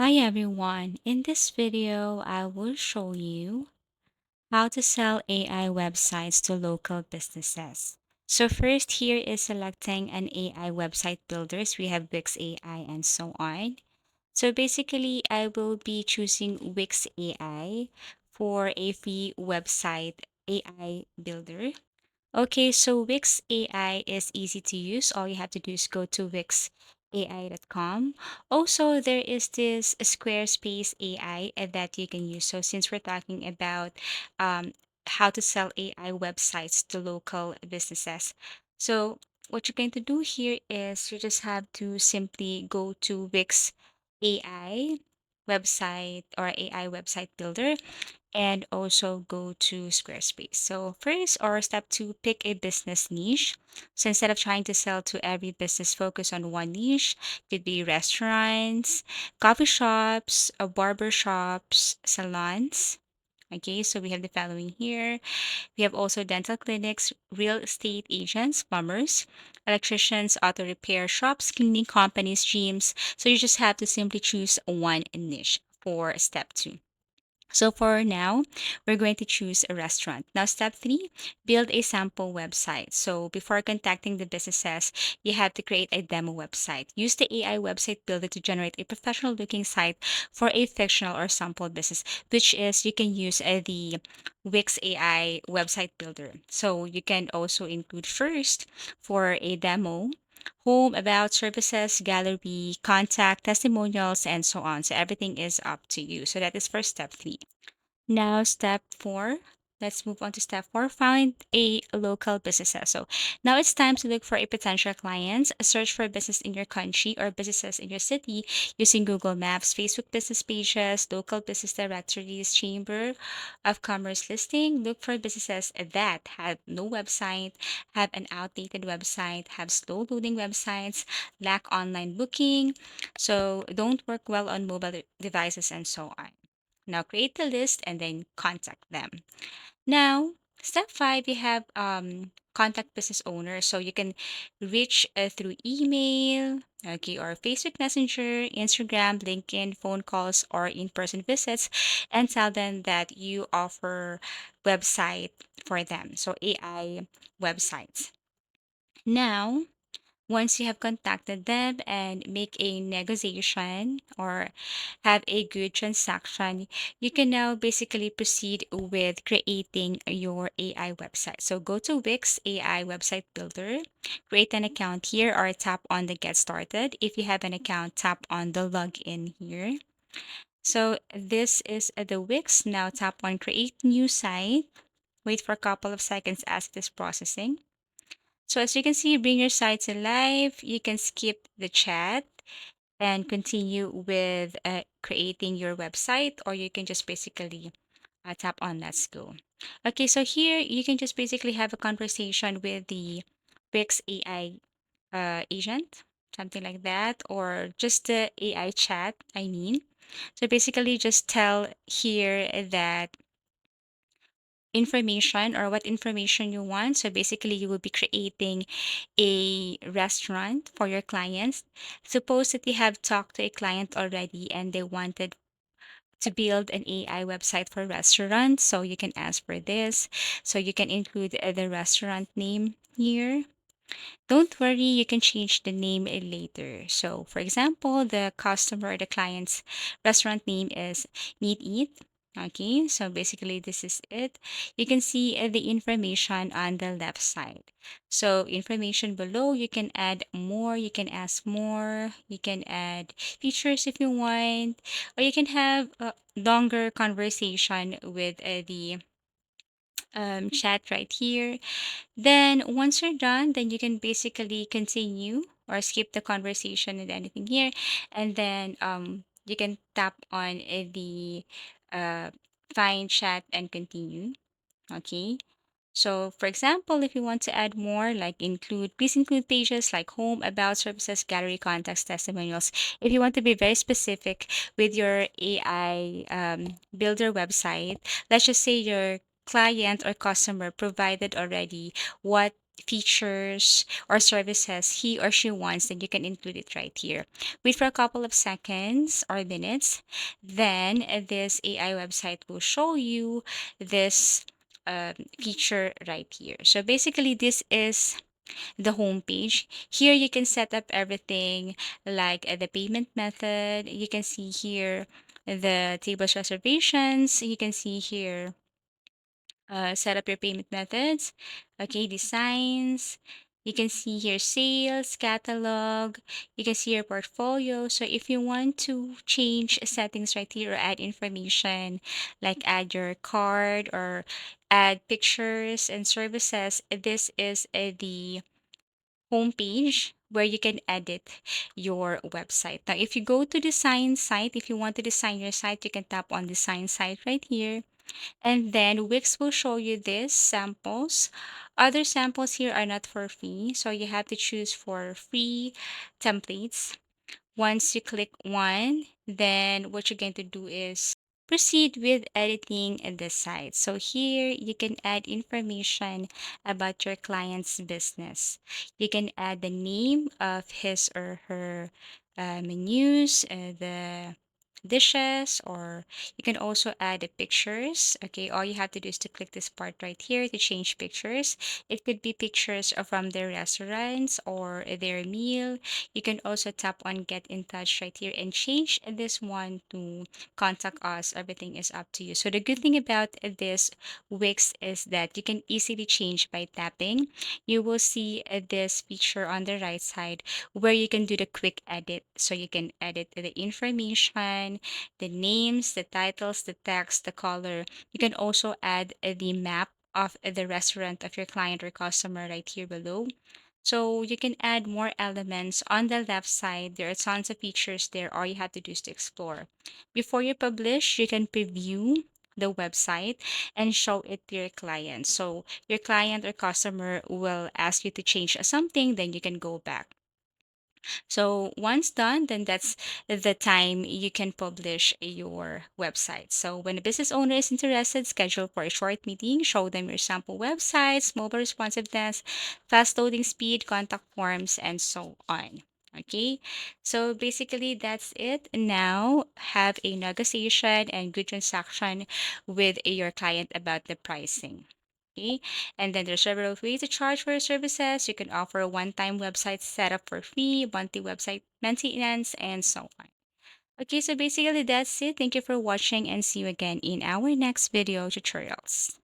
Hi everyone. In this video, I will show you how to sell AI websites to local businesses. So first here is selecting an AI website builders. We have Wix AI and so on. So basically, I will be choosing Wix AI for a free website AI builder. Okay, so Wix AI is easy to use. All you have to do is go to wixai.com. Also, there is this Squarespace AI that you can use. So since we're talking about um, how to sell AI websites to local businesses, so what you're going to do here is you just have to simply go to Wix AI website or AI website builder and also go to Squarespace. So first or step two, pick a business niche. So instead of trying to sell to every business, focus on one niche. Could be restaurants, coffee shops, barber shops, salons. Okay, so we have the following here. We have also dental clinics, real estate agents, plumbers, electricians, auto repair shops, cleaning companies, gyms. So you just have to simply choose one niche for step two. So for now, we're going to choose a restaurant. Now, step three, build a sample website. So before contacting the businesses, you have to create a demo website. Use the AI website builder to generate a professional looking site for a fictional or sample business, which is you can use the Wix AI website builder. So you can also include first for a demo home, about, services, gallery, contact, testimonials, and so on. So everything is up to you. So that is for step three. Now, step four. Let's move on to step four. Find a local businesses. So now it's time to look for a potential clients. Search for business in your country or businesses in your city using Google Maps, Facebook business pages, local business directories, Chamber of Commerce listing. Look for businesses that have no website, have an outdated website, have slow loading websites, lack online booking, so don't work well on mobile devices and so on. Now create the list and then contact them. Now, step five, you have contact business owner. So you can reach through email, okay, or Facebook Messenger, Instagram, LinkedIn, phone calls, or in-person visits, and tell them that you offer website for them. So AI websites. Now, once you have contacted them and make a negotiation or have a good transaction, you can now basically proceed with creating your AI website. So go to Wix AI website builder, create an account here or tap on the get started. If you have an account, tap on the login here. So this is the Wix. Now tap on create new site. Wait for a couple of seconds as it is processing. So as you can see, bring your site to life. You can skip the chat and continue with creating your website, or you can just basically tap on let's go. Okay, so here you can just basically have a conversation with the Wix AI agent, something like that, or just the AI chat, I mean. So basically just tell here that information or what information you want. So basically, you will be creating a restaurant for your clients. Suppose that you have talked to a client already and they wanted to build an AI website for restaurants. So you can ask for this. So you can include the restaurant name here. Don't worry, you can change the name later. So, for example, the customer, the client's restaurant name is Meet Eat. Okay, so basically, this is it. You can see the information on the left side. So, information below, you can add more, you can ask more, you can add features if you want, or you can have a longer conversation with the chat right here. Then once you're done, then you can basically continue or skip the conversation and anything here. And then you can tap on the uh, find chat and continue. Okay. So for example, if you want to add more, like please include pages like home, about, services, gallery, contacts, testimonials. If you want to be very specific with your AI builder website, let's just say your client or customer provided already what features or services he or she wants, then you can include it right here. Wait for a couple of seconds or minutes. Then this AI website will show you this feature right here. So basically, this is the home page. Here you can set up everything like the payment method. You can see here the tables reservations. You can see here set up your payment methods. Okay, designs. You can see here sales, catalog. You can see your portfolio. So if you want to change settings right here or add information, like add your card or add pictures and services, this is the homepage where you can edit your website. Now, if you go to design site, if you want to design your site, you can tap on design site right here. And then Wix will show you these samples. Other samples here are not for free, so you have to choose for free templates. Once you click one, then what you're going to do is proceed with editing the site. So here you can add information about your client's business. You can add the name of his or her menus, the dishes, or you can also add the pictures. Okay, all you have to do is to click this part right here to change pictures. It could be pictures from their restaurants or their meal. You can also tap on get in touch right here and change this one to contact us. Everything is up to you. So the good thing about this Wix is that you can easily change by tapping. You will see this feature on the right side where you can do the quick edit. So you can edit the information, the names, the titles, the text, the color. You can also add the map of the restaurant of your client or customer right here below. So you can add more elements on the left side. There are tons of features there. All you have to do is to explore. Before you publish, you can preview the website and show it to your client. So your client or customer will ask you to change something, then you can go back. So once done, then that's the time you can publish your website. So when a business owner is interested, schedule for a short meeting, show them your sample websites, mobile responsiveness, fast loading speed, contact forms, and so on. Okay, so basically that's it. Now have a negotiation and good transaction with your client about the pricing. Okay, and then there's several ways to charge for your services. You can offer a one-time website setup for free, monthly website maintenance, and so on. Okay, so basically that's it. Thank you for watching and see you again in our next video tutorials.